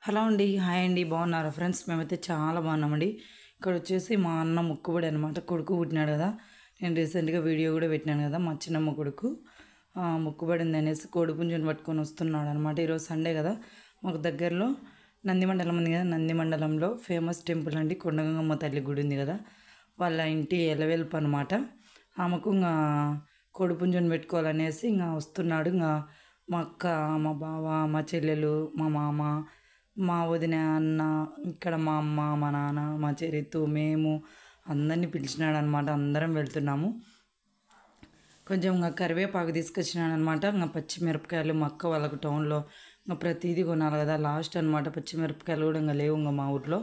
Hello అండి. Hi అండి. బాగున్నారా ఫ్రెండ్స్? మేమైతే చాలా బాగున్నామండి. ఇక్కడొచ్చేసి మా అన్న మొక్కుబడి అనమాట. కొడుకు పుట్టినాడు గదా! నేను రీసెంట్‌గా వీడియో గూడా పెట్టినాను గదా! మా చిన్నమ్మ కొడుకు. మొక్కుబడి ఉందనేసి కోడిపుంజుని పట్టుకొని వస్తున్నాడనమాట. ఈరోజు సండే గదా! మాకు దగ్గరలో నంది మండలం ఉంది గదా! నంది మండలంలో ఫేమస్ టెంపుల్ అండి కొండగంగమ్మ తల్లి గుడి ఉంది గదా! వాళ్ళ ఇంటి ఎలవేల్పు అనమాట. ఆమెకు కోడిపుంజుని పెట్టుకోవాలనేసి వస్తున్నాడు. మా అక్క, మా బావ, మా చెల్లెలు, మా మామ, మా వదిన, అన్న, ఇక్కడ మా అమ్మ, మా నాన్న, మా చెరితు, మేము అందరిని పిలిచినాడనమాట. అందరం వెళ్తున్నాము. కొంచెం కరివేపాకు తీసుకొచ్చినాడనమాట. పచ్చిమిరపకాయలు మా అక్క వాళ్ళకు టౌన్లో ప్రతిదీ కొనాలి కదా, లాస్ట్ అనమాట. పచ్చిమిరపకాయలు కూడా లేవు మా ఊర్లో.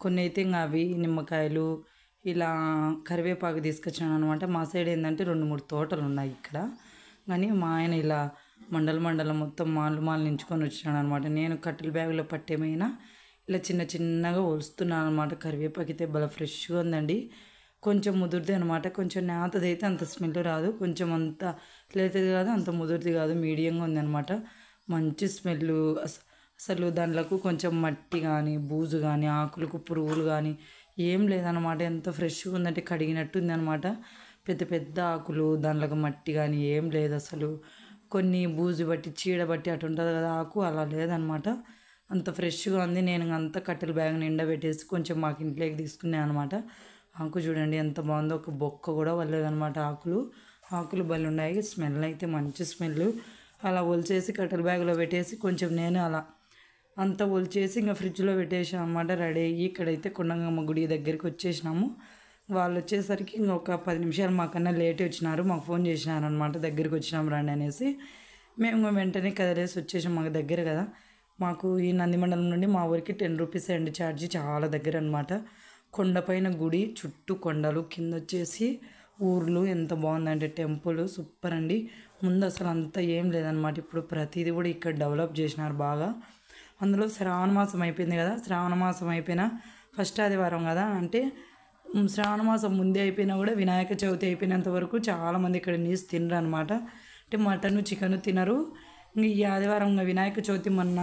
కొన్ని అయితే అవి నిమ్మకాయలు ఇలా కరివేపాకు తీసుకొచ్చినాను అనమాట. మా సైడ్ ఏంటంటే 2-3 తోటలు ఉన్నాయి ఇక్కడ. కానీ మా ఆయన ఇలా మండలం మొత్తం మాలు నించుకొని వచ్చినాడు అనమాట. నేను కట్టెల బ్యాగులో పట్టేమైనా ఇలా చిన్న చిన్నగా ఒలుస్తున్నాను అనమాట. కరివేపాకు అయితే భలే ఫ్రెష్గా ఉందండి. కొంచెం ముదురుది అనమాట. కొంచెం నేతది అయితే అంత స్మెల్ రాదు, కొంచెం అంత లేతది కాదు, అంత ముదురుది కాదు, మీడియంగా ఉందన్నమాట. మంచి స్మెల్. అసలు దాంట్లోకి కొంచెం మట్టి కానీ బూజు కానీ ఆకులకు పురుగులు కానీ ఏం లేదనమాట. ఎంత ఫ్రెష్గా ఉందంటే కడిగినట్టు ఉందన్నమాట. పెద్ద పెద్ద ఆకులు, దాంట్లోకి మట్టి కానీ ఏం లేదు అసలు. కొన్ని బూజు బట్టి చీడ బట్టి అటు ఉంటుంది కదా ఆకు, అలా లేదనమాట. అంత ఫ్రెష్గా ఉంది. నేను అంతా కట్టెల బ్యాగ్ నిండా పెట్టేసి కొంచెం మాకు ఇంట్లోకి తీసుకున్నాను అనమాట. ఆకు చూడండి ఎంత బాగుందో, ఒక బొక్క కూడా వల్లేదనమాట. ఆకులు భలే ఉన్నాయి. స్మెల్ అయితే మంచి స్మెల్. అలా ఒలిచేసి కట్టెల బ్యాగ్లో పెట్టేసి కొంచెం నేను అలా అంతా ఒలిచేసి ఫ్రిడ్జ్లో పెట్టేసాను అనమాట. రెడీ అయ్యి ఇక్కడైతే కొండగమ్మ గుడి దగ్గరికి వచ్చేసినాము. వాళ్ళు వచ్చేసరికి ఒక 10 నిమిషాలు మాకన్నా లేట్ వచ్చినారు. మాకు ఫోన్ చేసినారు అనమాట, దగ్గరికి వచ్చినాం రండి అనేసి. మేము వెంటనే కదిలేసి వచ్చేసాం. మాకు దగ్గర కదా, మాకు ఈ నందిమండలం నుండి మా ఊరికి 10 రూపీస్ అండి ఛార్జీ. చాలా దగ్గర అనమాట. కొండపైన గుడి, చుట్టూ కొండలు, కింద వచ్చేసి ఊర్లు. ఎంత బాగుందంటే టెంపుల్ సూపర్ అండి. ముందు అసలు అంతా ఏం లేదనమాట. ఇప్పుడు ప్రతిదీ కూడా ఇక్కడ డెవలప్ చేసినారు బాగా. అందులో శ్రావణ మాసం అయిపోయింది కదా, శ్రావణ మాసం అయిపోయిన ఫస్ట్ ఆదివారం కదా, అంటే శ్రావణ మాసం ముందే అయిపోయినా కూడా వినాయక చవితి అయిపోయినంత వరకు చాలామంది ఇక్కడ నీసు తినరు అనమాట. అంటే మటన్ చికెన్ తినరు. ఈ ఆదివారం వినాయక చవితి మొన్న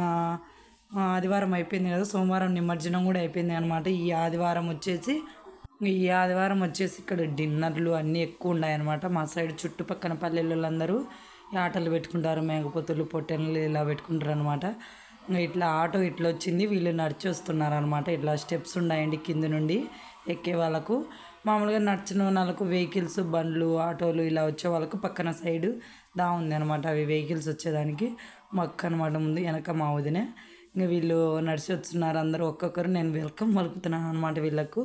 ఆదివారం అయిపోయింది కదా, సోమవారం నిమజ్జనం కూడా అయిపోయింది అనమాట. ఈ ఆదివారం వచ్చేసి ఇక్కడ డిన్నర్లు అన్నీ ఎక్కువ ఉన్నాయన్నమాట. మా సైడ్ చుట్టుపక్కన పల్లెళ్ళందరూ ఆటలు పెట్టుకుంటారు, మేకపోతులు పొట్టెలు ఇలా పెట్టుకుంటారు అనమాట. ఇట్లా ఆటో ఇట్లా వచ్చింది, వీళ్ళు నడిచి వస్తున్నారు అనమాట. ఇట్లా స్టెప్స్ ఉన్నాయండి కింద నుండి ఎక్కే వాళ్ళకు. మామూలుగా నడిచిన వాళ్ళకు వెహికల్స్, బండ్లు, ఆటోలు ఇలా వచ్చే వాళ్ళకు పక్కన సైడు ఉంది అనమాట. అవి వెహికల్స్ వచ్చేదానికి మక్క అనమాట. ముందు వెనక మా వదినే. వీళ్ళు నడిచి వస్తున్నారు అందరూ ఒక్కొక్కరు. నేను వెల్కమ్ పలుకుతున్నాను అనమాట వీళ్ళకు.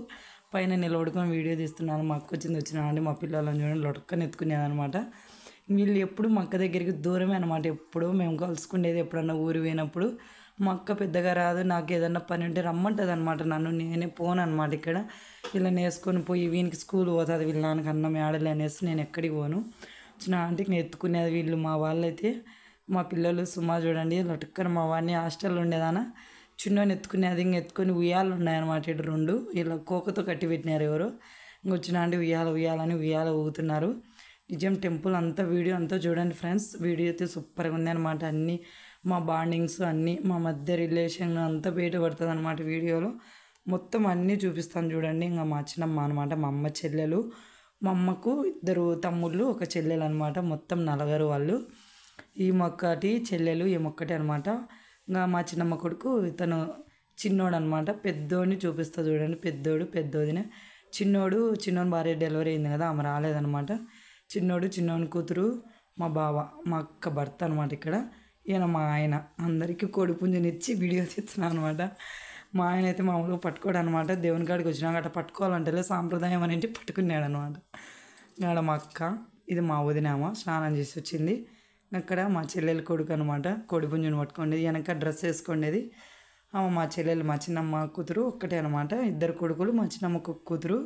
పైన నిలబడుకొని వీడియో తీస్తున్నాను. మా అక్క వచ్చినామండి. మా పిల్లలను చూడండి లొడక్కని ఎత్తుకునేది అనమాట. వీళ్ళు ఎప్పుడు మా అక్క దగ్గరికి దూరమే అనమాట. ఎప్పుడు మేము కలుసుకునేది ఎప్పుడన్నా ఊరు పోయినప్పుడు. మా అక్క పెద్దగా రాదు. నాకు ఏదన్నా పని ఉంటే రమ్మంటుంది అనమాట నన్ను. నేనే పోను అనమాట. ఇక్కడ ఇలా నేసుకొని పోయి వీనికి స్కూల్ పోతుంది, వీళ్ళ నాన్నకి అన్నం ఆడలే అనేసి నేను ఎక్కడికి పోను. వచ్చిన అంటే ఎత్తుకునేది వీళ్ళు. మా వాళ్ళైతే మా పిల్లలు సుమా చూడండి లటుక్కన మా వాడిని హాస్టల్లో ఉండేదానా చిన్నోని ఎత్తుకునేది. ఎత్తుకొని ఉయ్యాలు ఉన్నాయన్నమాట. ఇటు 2 ఇలా కోకతో కట్టి పెట్టినారు ఎవరు. వచ్చిన అంటే ఉయ్యాలని ఉయ్యాల ఊగుతున్నారు. నిజం టెంపుల్ అంతా వీడియో అంతా చూడండి ఫ్రెండ్స్. వీడియో అయితే సూపర్గా ఉంది అనమాట. అన్నీ మా బాండింగ్స్ అన్నీ మా మధ్య రిలేషన్ అంతా బయట పడుతుంది అనమాట వీడియోలో. మొత్తం అన్నీ చూపిస్తాను చూడండి. మా చిన్నమ్మ అనమాట, మా అమ్మ చెల్లెలు. మా అమ్మకు 2 తమ్ముళ్ళు, ఒక చెల్లెలు అనమాట. మొత్తం 4 వాళ్ళు. ఈ మొక్కటి చెల్లెలు, ఈ మొక్కటి అనమాట. మా చిన్నమ్మ కొడుకు ఇతను చిన్నోడు అనమాట. పెద్దోడిని చూపిస్తా చూడండి. పెద్దోదినే. చిన్నోని భార్య డెలివరీ అయింది కదా, ఆమె రాలేదనమాట. చిన్నోని కూతురు మా బావ, మా అక్క భర్త అనమాట. ఇక్కడ ఈయన మా ఆయన. అందరికీ కోడిపుంజునిచ్చి వీడియో తీస్తున్నాను అనమాట. మా ఆయన అయితే మామూలుగా పట్టుకోడు అనమాట. దేవుని కాడికి వచ్చినాక అట్లా పట్టుకోవాలంటే సాంప్రదాయం అనేది పట్టుకున్నాడు అనమాట. ఇక్కడ మా అక్క, ఇది మా వదినామ స్నానం చేసి వచ్చింది. అక్కడ మా చెల్లెలు కొడుకు అనమాట. కోడిపుంజుని పట్టుకోండి, వెనక డ్రెస్ వేసుకునేది మా చెల్లెలు, మా చిన్నమ్మ కూతురు ఒక్కటే అనమాట. 2 కొడుకులు, మా చిన్నమ్మ కూతురు.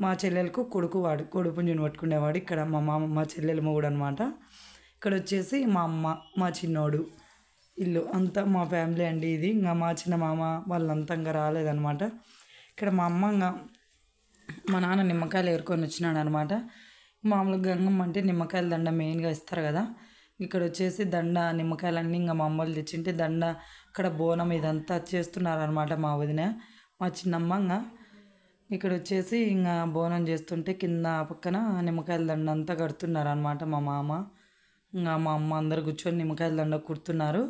మా చెల్లెలకు కొడుకు వాడు కోడిపుంజుని పట్టుకునేవాడు. ఇక్కడ మా మామ, మా చెల్లెలు మొగుడు అనమాట. ఇక్కడ వచ్చేసి మా అమ్మ, మా చిన్నోడు, ఇల్లు అంతా మా ఫ్యామిలీ అండి. ఇది మా చిన్న మామ వాళ్ళంతా రాలేదనమాట. ఇక్కడ మా అమ్మ మా నాన్న నిమ్మకాయలు ఏరుకొని వచ్చినాడు అనమాట. మామూలుగా గంగమ్మ అంటే నిమ్మకాయల దండ మెయిన్గా ఇస్తారు కదా. ఇక్కడ వచ్చేసి దండ నిమ్మకాయలన్నీ ఇంకా మా అమ్మలు తెచ్చింటే దండ ఇక్కడ బోనం ఇదంతా చేస్తున్నారనమాట మా వదిన మా చిన్నమ్మ. ఇంకా ఇక్కడ వచ్చేసి ఇంకా బోనం చేస్తుంటే కింద పక్కన నిమ్మకాయల దండ అంతా కడుతున్నారనమాట మా మామ ఇంకా మా అమ్మ అందరు కూర్చొని నిమ్మకాయల దండ కుడుతున్నారు.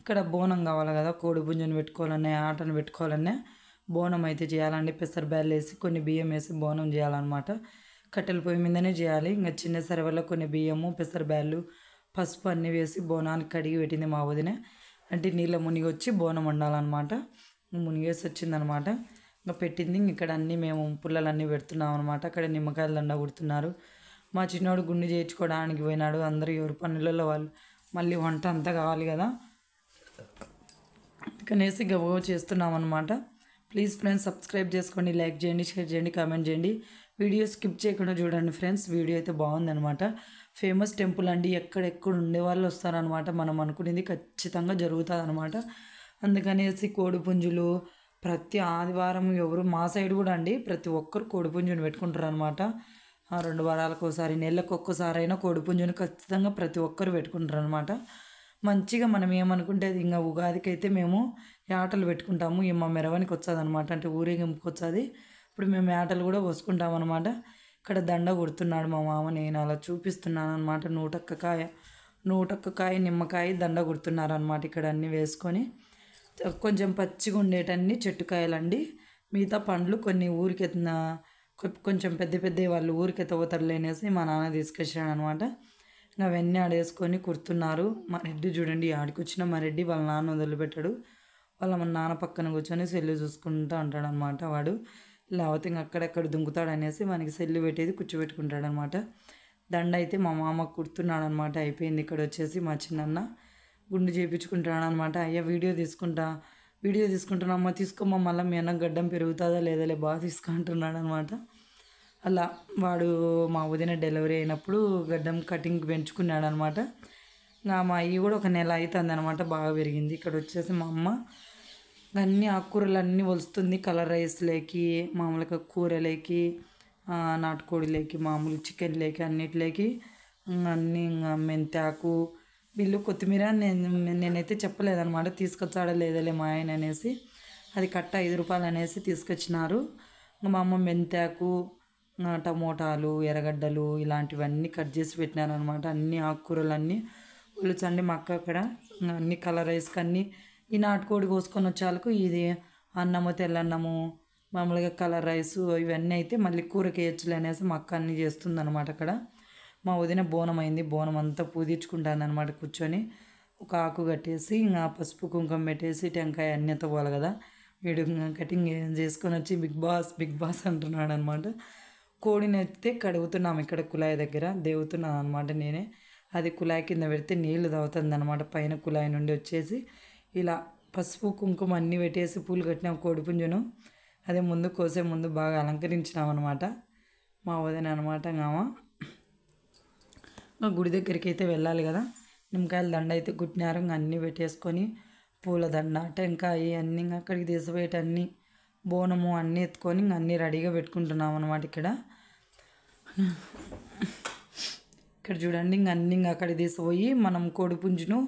ఇక్కడ బోనం కావాలి కదా, కోడి పుంజుని పెట్టుకోవాలనే ఆటను పెట్టుకోవాలనే బోనం అయితే చేయాలండి. పెసర బ్యాళ్ళు వేసి కొన్ని బియ్యం వేసి బోనం చేయాలన్నమాట. కట్టెల పొయ్యి మీదనే చేయాలి. ఇంకా చిన్న సరవలో కొన్ని బియ్యము పెసర బ్యాళ్ళు పసుపు అన్నీ వేసి బోనానికి కడిగి పెట్టింది మా వదిన. అంటే నీళ్ళ మునిగి వచ్చి బోనం వండాలన్నమాట. మునిగేసి వచ్చిందనమాట. ఇంకా పెట్టింది. ఇక్కడ అన్నీ మేము పుల్లలన్నీ పెడుతున్నాం అనమాట. అక్కడ నిమ్మకాయల దండ కుడుతున్నారు. మా చిన్నోడు గుండు చేయించుకోవడానికి పోయినాడు. అందరూ ఎవరి పనులలో వాళ్ళు, మళ్ళీ వంట అంతా కావాలి కదా, అందుకనేసి గబగబ చేస్తున్నాం అనమాట. ప్లీజ్ ఫ్రెండ్స్ సబ్స్క్రైబ్ చేసుకోండి, లైక్ చేయండి, షేర్ చేయండి, కామెంట్ చేయండి. వీడియో స్కిప్ చేయకుండా చూడండి ఫ్రెండ్స్. వీడియో అయితే బాగుందనమాట. ఫేమస్ టెంపుల్ అండి. ఎక్కడెక్కడ ఉండే వాళ్ళు వస్తారనమాట. మనం అనుకునేది ఖచ్చితంగా జరుగుతుంది అనమాట. అందుకనేసి కోడిపుంజులు ప్రతి ఆదివారం ఎవరు మా సైడ్ కూడా అండి ప్రతి ఒక్కరు కోడిపుంజుని పెట్టుకుంటారు అనమాట. 2 వారాలకు ఒకసారి, నెలకు ఒక్కసారి అయినా కోడిపుంజుని ఖచ్చితంగా ప్రతి ఒక్కరు పెట్టుకుంటారు అనమాట. మంచిగా మనం ఏమనుకుంటే అది. ఇంకా ఉగాదికి అయితే మేము యాటలు పెట్టుకుంటాము. ఈ మా మెరవనికి వచ్చేది అనమాట, అంటే ఊరేగింపుకి వచ్చేది. ఇప్పుడు మేము యాటలు కూడా కోసుకుంటాం అనమాట. ఇక్కడ దండ కుడుతున్నాడు మా మామ. నేను అలా చూపిస్తున్నాను అనమాట. 101 కాయ నిమ్మకాయ దండ కుడుతున్నారు అనమాట. ఇక్కడ అన్నీ వేసుకొని కొంచెం పచ్చిగా ఉండేటన్ని చెట్టుకాయలండి. మిగతా పండ్లు కొన్ని ఊరికెత్తిన కొంచెం పెద్ద పెద్ద వాళ్ళు ఊరికెత్తపోతారులే అనేసి మా నాన్న తీసుకొచ్చాడు అనమాట. ఇంకా అవన్నీ ఆడేసుకొని కుడుతున్నారు. మా రెడ్డి చూడండి ఆడికి వచ్చిన మా రెడ్డి వాళ్ళ నాన్న వదిలిపెట్టాడు. వాళ్ళ మా నాన్న పక్కన కూర్చొని సెల్లు చూసుకుంటూ ఉంటాడు అనమాట. వాడు లేకపోతే ఇంక అక్కడెక్కడ దుంకుతాడు అనేసి మనకి సెల్లు పెట్టేది కూర్చోబెట్టుకుంటాడు అనమాట. దండ అయితే మా మామ కుడుతున్నాడు అనమాట. అయిపోయింది. ఇక్కడ వచ్చేసి మా చిన్నన్న గుండు చేయించుకుంటాడు అనమాట. అయ్యా వీడియో తీసుకుంటున్నామ్మా, తీసుకోమ్మా, మళ్ళీ మీ అన్న గడ్డం పెరుగుతుందా లేదలే, బాగా తీసుకుంటున్నాడు అనమాట. అలా వాడు మా వదిన డెలివరీ అయినప్పుడు గడ్డం కటింగ్ పెంచుకున్నాడు అనమాట. ఇంకా మా అయ్యి కూడా ఒక నెల అవుతుంది అనమాట, బాగా పెరిగింది. ఇక్కడ వచ్చేసి మా అమ్మ అన్నీ ఆకుకూరలు అన్నీ వలుస్తుంది. కలర్ రైస్లోకి, మామూలుగా కూరలోకి, నాటుకోడిలోకి, మామూలు చికెన్లోకి, అన్నిటిలోకి అన్నీ. ఇంకా మెంతాకు వీళ్ళు కొత్తిమీర నేనైతే చెప్పలేదన్నమాట. తీసుకొచ్చాడా లేదలే మా ఆయన అనేసి. అది కట్ట 5 రూపాయలు అనేసి తీసుకొచ్చినారు. మా అమ్మ మెంతాకు, టమోటాలు, ఎర్రగడ్డలు ఇలాంటివన్నీ కట్ చేసి పెట్టినారు అనమాట. అన్ని ఆకుకూరలు అన్నీ ఒలుచండి మా అక్క అక్కడ. అన్ని కలర్ రైస్కి అన్నీ ఈ నాటుకోడి కోసుకొని వచ్చేలకు ఇది అన్నము, తెల్లన్నము, మామూలుగా కలర్ రైసు ఇవన్నీ అయితే మళ్ళీ కూరకి వేయచ్చులే అనేసి మా అక్క అన్నీ చేస్తుంది అనమాట. అక్కడ మా వదిన బోనం అయింది. బోనం అంతా పూజించుకుంటాను అనమాట. కూర్చొని ఒక ఆకు కట్టేసి ఇంకా పసుపు కుంకుమ పెట్టేసి టెంకాయ అన్నీ పోవాలి కదా. వీడు కటింగ్ చేసుకొని వచ్చి బిగ్ బాస్ అంటున్నాడు అనమాట. కోడిని అయితే కడుగుతున్నాం ఇక్కడ కుళాయి దగ్గర, దేవుతున్నాను అనమాట నేనే. అది కుళాయి కింద పెడితే నీళ్లు తాగుతుంది అనమాట. పైన కుళాయి నుండి వచ్చేసి ఇలా పసుపు కుంకుమ అన్నీ పెట్టేసి పూలు కట్టినాం కోడిపుంజును. అదే ముందు కోసే ముందు బాగా అలంకరించినాం అనమాట. మా వదిన అనమాట. ఇంకా గుడి దగ్గరికి అయితే వెళ్ళాలి కదా. నిమ్మకాయల దండ అయితే గుట్టినారు. ఇంకా అన్నీ పెట్టేసుకొని పూల దండ, టెంకాయ అన్నీ ఇంకా అక్కడికి తీసిపోయేటన్నీ బోనము అన్నీ ఎత్తుకొని ఇంకా అన్నీ రెడీగా పెట్టుకుంటున్నాం అనమాట. ఇక్కడ చూడండి ఇంకా అన్నీ ఇంకా అక్కడికి తీసిపోయి మనం కోడిపుంజును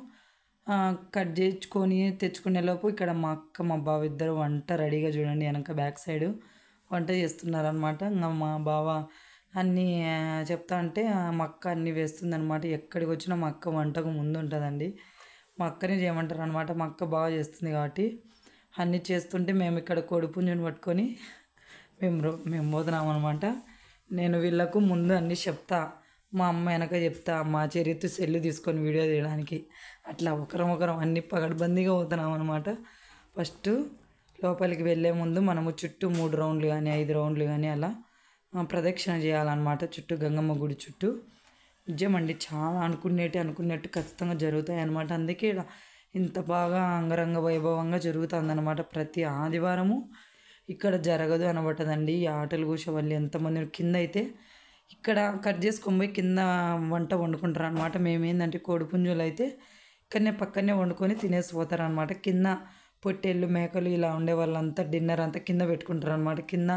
కట్ చేసుకొని తెచ్చుకునే లోపు ఇక్కడ మా అక్క మా బావ ఇద్దరు వంట రెడీగా చూడండి వెనక బ్యాక్ సైడ్ వంట చేస్తున్నారనమాట. ఇంకా మా బావ అన్నీ చెప్తా అంటే మా అక్క అన్నీ వేస్తుంది అనమాట. ఎక్కడికి వచ్చినా మా అక్క వంటకు ముందు ఉంటుందండి. మా అక్కనే చేయమంటారు అనమాట. మా అక్క బాగా చేస్తుంది కాబట్టి అన్నీ చేస్తుంటే మేము ఇక్కడ కోడిపుంజుని పట్టుకొని మేము పోతున్నాం అనమాట. నేను వీళ్ళకు ముందు అన్నీ చెప్తా, మా అమ్మ వెనక చెప్తా, మా చరిత్ర సెల్లు తీసుకొని వీడియో తీయడానికి. అట్లా ఒకరం అన్నీ పగడ్బందీగా పోతున్నాం అనమాట. ఫస్ట్ లోపలికి వెళ్ళే ముందు మనము చుట్టూ 3 రౌండ్లు కానీ 5 రౌండ్లు కానీ అలా ప్రదక్షిణ చేయాలన్నమాట. చుట్టూ గంగమ్మ గుడి చుట్టూ. నిజమండి చాలా అనుకున్నట్టు ఖచ్చితంగా జరుగుతాయి అన్నమాట. అందుకే ఇంత బాగా అంగరంగ వైభవంగా జరుగుతుందన్నమాట. ప్రతి ఆదివారము ఇక్కడ జరగదు అనబట్టదండి. ఈ ఆటలు కూసే వాళ్ళు ఎంతమంది కింద అయితే ఇక్కడ కట్ చేసుకొని పోయి కింద వంట వండుకుంటారు అనమాట. మేమేందంటే కోడిపుంజులు అయితే ఇక్కడనే పక్కనే వండుకొని తినేసి పోతారు అనమాట. కింద పొట్టేళ్ళు, మేకలు ఇలా ఉండే వాళ్ళంతా డిన్నర్ అంతా కింద పెట్టుకుంటారు అనమాట. కింద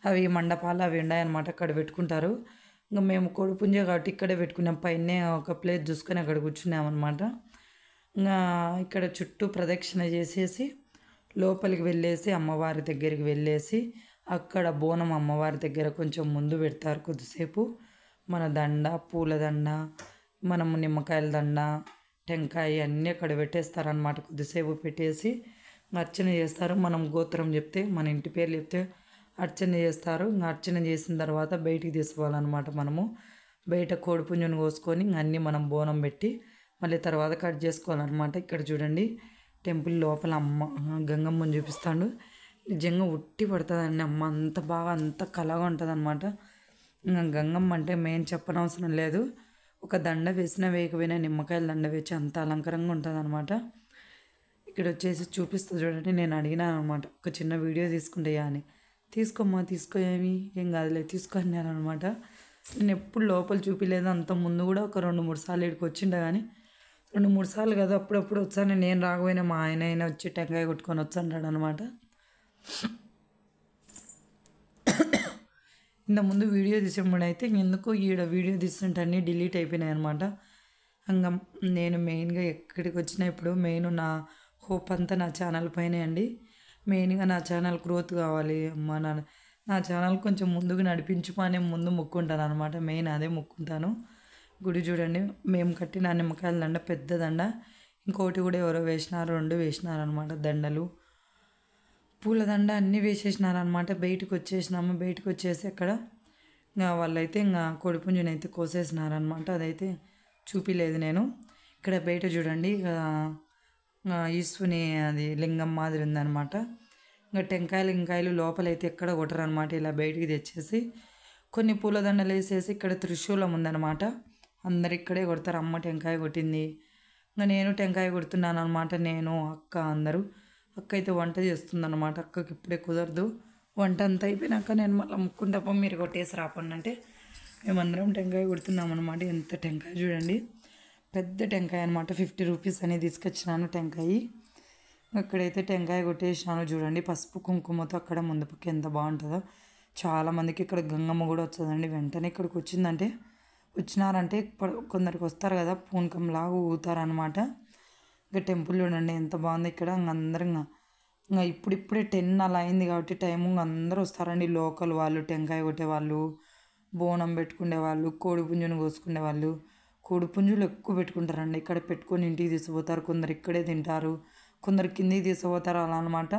అవి మండపాలు అవి ఉన్నాయన్నమాట, అక్కడ పెట్టుకుంటారు. ఇంకా మేము కోడిపుంజ కాబట్టి ఇక్కడే పెట్టుకున్నాం, పైనే ఒక ప్లేస్ చూసుకొని అక్కడ కూర్చున్నాం అనమాట. ఇంకా ఇక్కడ చుట్టూ ప్రదక్షిణ చేసేసి లోపలికి వెళ్ళేసి అమ్మవారి దగ్గరికి వెళ్ళేసి అక్కడ బోనం అమ్మవారి దగ్గర కొంచెం ముందు పెడతారు కొద్దిసేపు. మన దండ, పూలదండ, మనము నిమ్మకాయల దండ, టెంకాయ అన్నీ అక్కడ పెట్టేస్తారనమాట. కొద్దిసేపు పెట్టేసి అర్చన చేస్తారు. మనం గోత్రం చెప్తే, మన ఇంటి పేరు చెప్తే అర్చన చేస్తారు. ఇంకా అర్చన చేసిన తర్వాత బయటికి తీసుకోవాలన్నమాట. మనము బయట కోడిపుంజుని కోసుకొని అన్నీ మనం బోనం పెట్టి మళ్ళీ తర్వాత కట్ చేసుకోవాలన్నమాట. ఇక్కడ చూడండి టెంపుల్ లోపల అమ్మ గంగమ్మని చూపిస్తాడు. నిజంగా ఉట్టి పడుతుందండి అమ్మ, అంత బాగా అంత కళగా ఉంటుంది అనమాట. ఇంకా గంగమ్మ అంటే మెయిన్ చెప్పనవసరం లేదు. ఒక దండ వేసినా వేయకపోయినా నిమ్మకాయల దండ వేసి అంత అలంకరంగా ఉంటుంది అనమాట. ఇక్కడ వచ్చేసి చూపిస్తూ చూడండి, నేను అడిగినాను అనమాట ఒక చిన్న వీడియో తీసుకుంటాయా అని. తీసుకోమ్మా తీసుకో, ఏం కాదులే తీసుకో అన్నాను అనమాట. నేను ఎప్పుడు లోపల చూపించలేదు. అంత ముందు కూడా ఒక 2-3 సార్లు ఇక్కడికి వచ్చిండే, కానీ 2-3 సార్లు కదా అప్పుడప్పుడు వచ్చాను. నేను రాకపోయినా మా ఆయన అయినా వచ్చి టెంకాయ కొట్టుకొని వచ్చాడు అనమాట. ఇంతకుముందు వీడియో తీసేప్పుడు అయితే ఎందుకు ఈడ వీడియో తీస్తుంటే అన్నీ డిలీట్ అయిపోయినాయి అనమాట. ఇంకా నేను మెయిన్గా ఎక్కడికి వచ్చినా ఇప్పుడు మెయిన్ నా హోప్ అంతా నా ఛానల్ పైనే అండి. మెయిన్గా నా ఛానల్ గ్రోత్ కావాలి అమ్మ, నా ఛానల్ కొంచెం ముందుకు నడిపించుమని ముందు మొక్కుంటాను అనమాట. మెయిన్ అదే మొక్కుంటాను. గుడి చూడండి, మేము కట్టిన నిమ్మకాయల దండ పెద్ద దండ, ఇంకోటి కూడా ఎవరో వేసినారు, 2 వేసినారు అనమాట దండలు. పూలదండ అన్నీ వేసేసినారనమాట. బయటకు వచ్చేసినాము. బయటకు వచ్చేసి అక్కడ ఇంకా వాళ్ళైతే ఇంకా కోడిపుంజునైతే కోసేసినారనమాట. అదైతే చూపిలేదు నేను. ఇక్కడ బయట చూడండి ఈశ్వని అది లింగం మాదిరి ఉందనమాట. ఇంకా టెంకాయలు లోపలైతే ఎక్కడ కొట్టరనమాట. ఇలా బయటికి తెచ్చేసి కొన్ని పూలదండలు వేసేసి ఇక్కడ త్రిశూలం ఉందనమాట. అందరు ఇక్కడే కొడతారు. అమ్మ టెంకాయ కొట్టింది, ఇంకా నేను టెంకాయ కొడుతున్నాను అనమాట. నేను అక్క అందరూ. అక్క అయితే వంట చేస్తుందన్నమాట. అక్కకి ఇప్పుడే కుదరదు. వంట అంతా అయిపోయినాక నేను మళ్ళీ ముక్కుంటప్ప మీరు కొట్టేసి రాపండి అంటే మేమందరం టెంకాయ కొడుతున్నాం అనమాట. ఎంత టెంకాయ చూడండి, పెద్ద టెంకాయ అనమాట. 50 రూపీస్ అనేది తీసుకొచ్చినాను టెంకాయ. అక్కడైతే టెంకాయ కొట్టేసినాను చూడండి. పసుపు కుంకుమతో అక్కడ ముందు పక్క ఎంత బాగుంటుందో. చాలామందికి ఇక్కడ గంగమ్మ కూడా వస్తుందండి. వెంటనే ఇక్కడికి వచ్చినారంటే కొందరికి వస్తారు కదా, పూనకంలాగా ఊగుతారనమాట. ఇంకా టెంపుల్ చూడండి ఎంత బాగుంది. ఇక్కడ అందరూ ఇంకా ఇప్పుడిప్పుడే 10 అలా అయింది కాబట్టి టైము అందరూ వస్తారండి. లోకల్ వాళ్ళు, టెంకాయ కొట్టేవాళ్ళు, బోనం పెట్టుకునే వాళ్ళు, కోడిపుంజును కోసుకునే వాళ్ళు. కోడిపుంజులు ఎక్కువ పెట్టుకుంటారండి. ఇక్కడ పెట్టుకొని ఇంటికి తీసుకుపోతారు. కొందరు ఇక్కడే తింటారు, కొందరు కిందికి తీసుకుపోతారు, అలా అనమాట.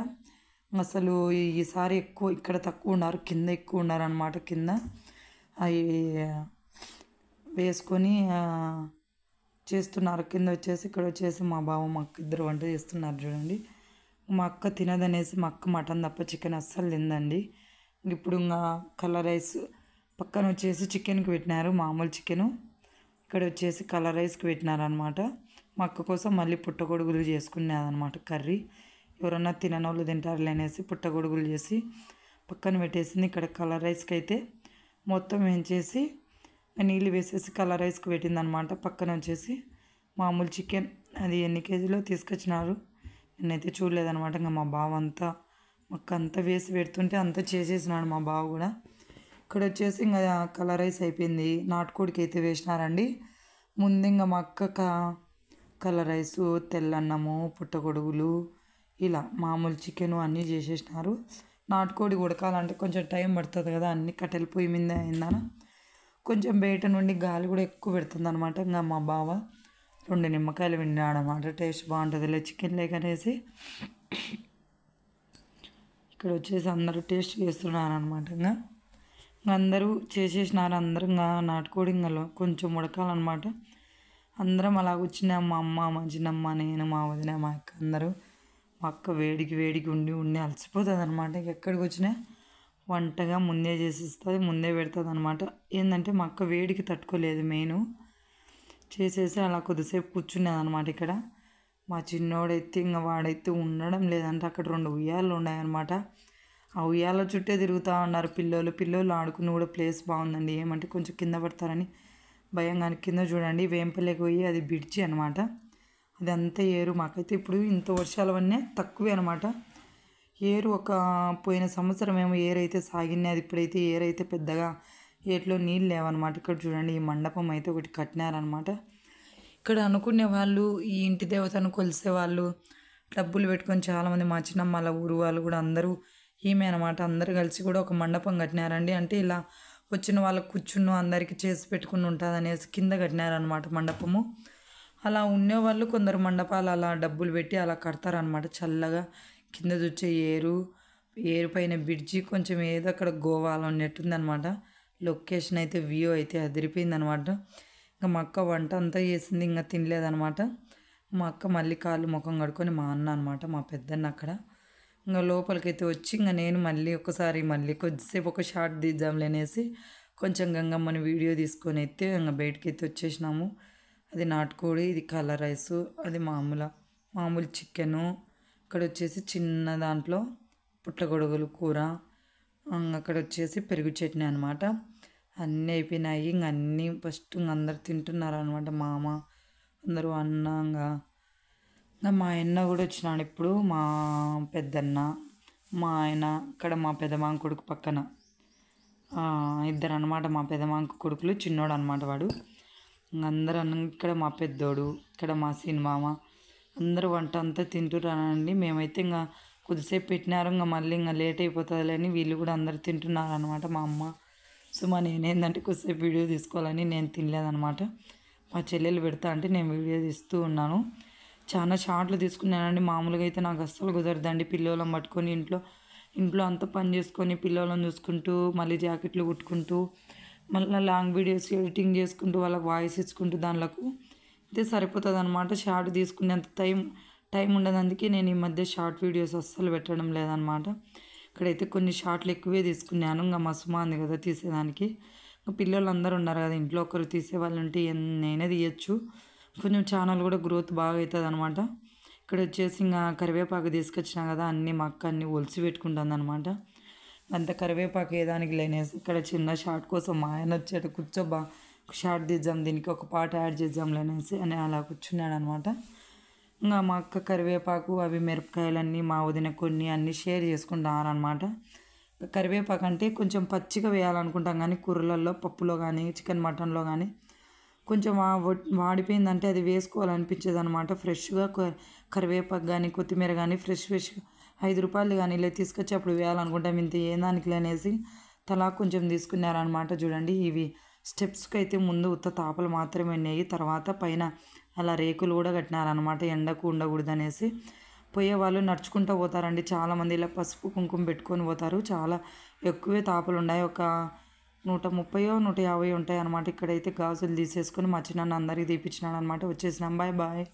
అసలు ఈసారి ఎక్కువ ఇక్కడ తక్కువ ఉన్నారు, కింద ఎక్కువ ఉన్నారు అనమాట. కింద అవి వేసుకొని చేస్తున్నారు. కింద వచ్చేసి ఇక్కడ వచ్చేసి మా బావ మా అక్క ఇద్దరు వంట చేస్తున్నారు చూడండి. మా అక్క తినదనేసి మా అక్క మటన్ తప్ప చికెన్ అస్సలు తిందండి. ఇప్పుడు ఇంకా కలర్ రైస్ పక్కన వచ్చేసి చికెన్కి పెట్టినారు, మామూలు చికెను. ఇక్కడ వచ్చేసి కలర్ రైస్కి పెట్టినారు అనమాట. మా అక్క కోసం మళ్ళీ పుట్టగొడుగులు చేసుకునేదనమాట కర్రీ. ఎవరన్నా తినని వాళ్ళు తింటారులే అనేసి పుట్టగొడుగులు చేసి పక్కన పెట్టేసింది. ఇక్కడ కలర్ రైస్కి అయితే మొత్తం ఏం చేసి నీళ్ళు వేసేసి కలర్ రైస్కి పెట్టిందనమాట. పక్కన వచ్చేసి మామూలు చికెన్, అది ఎన్ని కేజీలో తీసుకొచ్చినారు నేనైతే చూడలేదనమాట. ఇంకా మా బావ అంతా మాకు అంతా వేసి పెడుతుంటే అంతా చేసేసినాడు మా బావ కూడా. ఇక్కడ వచ్చేసి ఇంకా కలర్ రైస్ అయిపోయింది. నాటుకోడికి అయితే వేసినారండి ముందు. ఇంకా మా అక్క కలర్ రైసు, తెల్లన్నము, పుట్టగొడుగులు, ఇలా మామూలు చికెను అన్నీ చేసేసినారు. నాటుకోడి ఉడకాలంటే కొంచెం టైం పడుతుంది కదా, అన్ని కట్టెల పొయ్యి మీద అయిందన కొంచెం బయట నుండి గాలి కూడా ఎక్కువ పెడుతుంది అనమాట. ఇంకా మా బావ 2 నిమ్మకాయలు విన్నాడు అనమాట. టేస్ట్ బాగుంటుందిలే చికెన్ లేకనేసి ఇక్కడ వచ్చేసి అందరూ టేస్ట్ చేస్తున్నారు అనమాట. ఇంకా అందరూ చేసేసినారు. అందరూ ఇంకా నాటుకోడి ఇంకా కొంచెం ఉడకాలన్నమాట. అందరం అలా కూర్చున్నాం, మా అమ్మ, మా చిన్నమ్మ, నేను, మా వదిన, మా అక్క అందరూ. మా అక్క వేడికి ఉండి అలసిపోతుంది అనమాట. ఎక్కడికి వచ్చినా వంటగా ముందే చేసిస్తుంది, ముందే పెడుతుంది అనమాట. ఏంటంటే మా అక్క వేడికి తట్టుకోలేదు, మెయిన్ చేసేసి అలా కొద్దిసేపు కూర్చునేది అనమాట. ఇక్కడ మా చిన్నోడైతే ఇంకా వాడైతే ఉండడం లేదంటే అక్కడ 2 ఉయ్యాలు ఉన్నాయన్నమాట. ఆ ఉయ్యాల చుట్టే తిరుగుతూ ఉన్నారు పిల్లోళ్ళు ఆడుకుని కూడా ప్లేస్ బాగుందండి. ఏమంటే కొంచెం కింద పడతారని భయం. కానీ కింద చూడండి వేంపలేక పోయి అది బిడ్చి అనమాట. అదంతా ఏరు. మాకైతే ఇప్పుడు ఇంత వర్షాలవన్నీ తక్కువే అనమాట. ఏరు ఒక పోయిన సంవత్సరం ఏమో ఏరైతే సాగింది, అది ఇప్పుడైతే ఏరైతే పెద్దగా ఏట్లో నీళ్ళు లేవన్నమాట. ఇక్కడ చూడండి ఈ మండపం అయితే ఒకటి కట్టినారనమాట. ఇక్కడ అనుకునే వాళ్ళు ఈ ఇంటి దేవతను కొలిసే వాళ్ళు డబ్బులు పెట్టుకొని చాలామంది మా చిన్నమ్మ వాళ్ళ ఊరు వాళ్ళు కూడా అందరూ ఈమె అనమాట. అందరూ కలిసి కూడా ఒక మండపం కట్టినారండి. అంటే ఇలా వచ్చిన వాళ్ళకు కూర్చున్న అందరికీ చేసి పెట్టుకుని ఉంటుంది అనేసి కింద కట్టినారనమాట మండపము. అలా ఉండేవాళ్ళు కొందరు మండపాలు అలా డబ్బులు పెట్టి అలా కడతారనమాట. చల్లగా కింద చూచే ఏరు పైన బ్రిడ్జి కొంచెం ఏదో అక్కడ గోవాలో ఉన్నట్టుందనమాట. లొకేషన్ అయితే వ్యూ అయితే అదిరిపోయిందనమాట. ఇంకా మా అక్క వంట అంతా చేసింది, ఇంకా తినలేదనమాట. మా అక్క మళ్ళీ కాళ్ళు ముఖం కడుక్కొని మా అన్న అనమాట మా పెద్దన్న అక్కడ ఇంకా లోపలికైతే వచ్చి ఇంకా నేను మళ్ళీ కొద్దిసేపు ఒక షార్ట్ తీద్దాంలే అనేసి కొంచెం గంగమ్మని వీడియో తీసుకొని అయితే ఇంకా బయటకి అయితే వచ్చేసినాము. అది నాటుకోడి, ఇది కలర్ రైసు, అది మామూలు చికెను. ఇక్కడ వచ్చేసి చిన్న దాంట్లో పుట్టగొడుగులు కూర, అక్కడ వచ్చేసి పెరుగు చట్నీ అనమాట. అన్నీ అయిపోయినాయి. ఇంక అన్నీ ఫస్ట్ ఇంక అందరు తింటున్నారు అనమాట. మామ అందరూ అన్నంగా మా ఆయన కూడా వచ్చినాడు ఇప్పుడు. మా పెద్దన్న, మా ఆయన, ఇక్కడ మా పెదమాంక కొడుకు పక్కన ఇద్దరు అనమాట. మా పెదమాంక కొడుకులు, చిన్నోడు అనమాట వాడు. అందరూ ఇక్కడ మా పెద్దోడు, ఇక్కడ మా సినిమామ అందరూ వంట అంతా తింటున్నారండి. మేమైతే ఇంకా కొద్దిసేపు పెట్టినారు, ఇంకా మళ్ళీ ఇంకా లేట్ అయిపోతుందిలే అని వీళ్ళు కూడా అందరు తింటున్నారు అనమాట. మా అమ్మ సుమా నేనేందంటే కొద్దిసేపు వీడియో తీసుకోవాలని నేను తినలేదనమాట. మా చెల్లెలు పెడతా అంటే నేను వీడియో తీస్తూ ఉన్నాను. చాలా షార్ట్లు తీసుకున్నానండి. మామూలుగా అయితే నాకు అస్సలు కుదరదండి పిల్లోళ్ళని పట్టుకొని ఇంట్లో అంతా పని చేసుకొని పిల్లోళ్ళని చూసుకుంటూ మళ్ళీ జాకెట్లు కుట్టుకుంటూ మళ్ళీ లాంగ్ వీడియోస్ ఎడిటింగ్ చేసుకుంటూ వాళ్ళకి వాయిస్ ఇచ్చుకుంటూ దానిలకు అయితే సరిపోతుంది అనమాట. షార్ట్ తీసుకునేంత టైం ఉండదు. అందుకే నేను ఈ మధ్య షార్ట్ వీడియోస్ అస్సలు పెట్టడం లేదనమాట. ఇక్కడైతే కొన్ని షార్ట్లు ఎక్కువే తీసుకున్నాను. ఇంకా మా సుమా ఉంది కదా తీసేదానికి. ఇంకా పిల్లలు అందరూ ఉన్నారు కదా ఇంట్లో, ఒకరు తీసేవాళ్ళు ఉంటే నేనే తీయచ్చు. కొంచెం ఛానల్ కూడా గ్రోత్ బాగా అవుతుంది అనమాట. ఇక్కడ వచ్చేసి ఇంకా కరివేపాకు తీసుకొచ్చినా కదా అన్నీ మా అక్క అన్నీ ఒలిసి పెట్టుకుంటుంది అనమాట. అంత కరివేపాకు ఏదానికి లేనేసి ఇక్కడ చిన్న షార్ట్ కోసం మా ఆయన వచ్చాడు. కూర్చోబా షార్ట్ తీద్దాం, దీనికి ఒక పాట యాడ్ చేద్దాం లేనేసి అని అలా కూర్చున్నాడు అనమాట. ఇంకా మా అక్క కరివేపాకు అవి మిరపకాయలన్నీ మా వదిన కొన్ని అన్నీ షేర్ చేసుకుంటున్నారనమాట. కరివేపాకు అంటే కొంచెం పచ్చిగా వేయాలనుకుంటాం కానీ కూరలలో పప్పులో కానీ చికెన్ మటన్లో కానీ కొంచెం వాడిపోయిందంటే అది వేసుకోవాలనిపించేది అనమాట. ఫ్రెష్గా కరివేపాకు కానీ కొత్తిమీర కానీ ఫ్రెష్గా 5 రూపాయలు కానీ ఇలా తీసుకొచ్చి అప్పుడు వేయాలనుకుంటాం. ఇంత ఏ దానికి లేనేసి తలా కొంచెం తీసుకున్నారనమాట. చూడండి ఇవి స్టెప్స్కి అయితే ముందు ఉత్త తాపలు మాత్రమే ఉన్నాయి, తర్వాత పైన అలా రేకులు కూడా కట్టినారనమాట. ఎండకు ఉండకూడదు అనేసి పోయేవాళ్ళు నడుచుకుంటూ పోతారండి. చాలామంది ఇలా పసుపు కుంకుమ పెట్టుకొని పోతారు. చాలా ఎక్కువే తాపలు ఉన్నాయి. ఒక 130-150 ఉంటాయి అనమాట. ఇక్కడైతే గాజులు తీసేసుకొని మా చిన్న అందరికి తీపిచ్చినాడు అనమాట. వచ్చేసినాం. బాయ్.